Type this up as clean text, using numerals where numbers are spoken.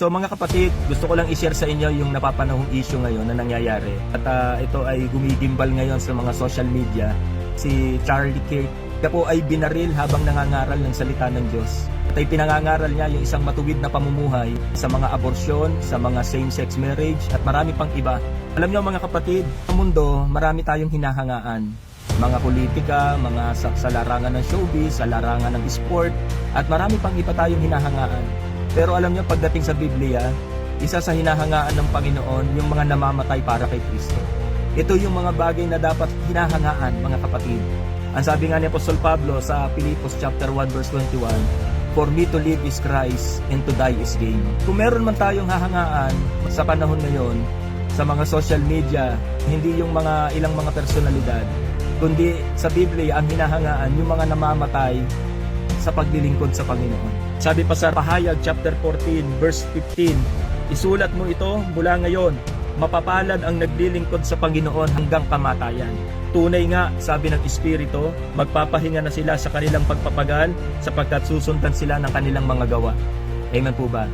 So mga kapatid, gusto ko lang i-share sa inyo yung napapanahong issue ngayon na nangyayari. At ito ay gumigimbal ngayon sa mga social media. Si Charlie Kirk, siya po ay binaril habang nangangaral ng salita ng Diyos. At ay pinangangaral niya yung isang matuwid na pamumuhay sa mga aborsyon, sa mga same-sex marriage at marami pang iba. Alam niyo mga kapatid, sa mundo marami tayong hinahangaan. Mga politika, mga sa larangan ng showbiz, sa larangan ng sport, at marami pang iba tayong hinahangaan. Pero alam niyo, pagdating sa Biblia, isa sa hinahangaan ng Panginoon yung mga namamatay para kay Kristo. Ito yung mga bagay na dapat hinahangaan, mga kapatid. Ang sabi nga ni Apostol Pablo sa Filipos chapter 1 verse 21, "For me to live is Christ and to die is gain." Kung meron man tayong hahangaan sa panahon ngayon, sa mga social media, hindi yung mga ilang mga personalidad, kundi sa Biblia ang hinahangaan yung mga namamatay sa paglilingkod sa Panginoon. Sabi pa sa Pahayag chapter 14 verse 15, "Isulat mo ito mula ngayon, mapapalad ang naglilingkod sa Panginoon hanggang kamatayan." Tunay nga, sabi ng Espiritu, magpapahinga na sila sa kanilang pagpapagal sapagkat susundan sila ng kanilang mga gawa. Amen po ba?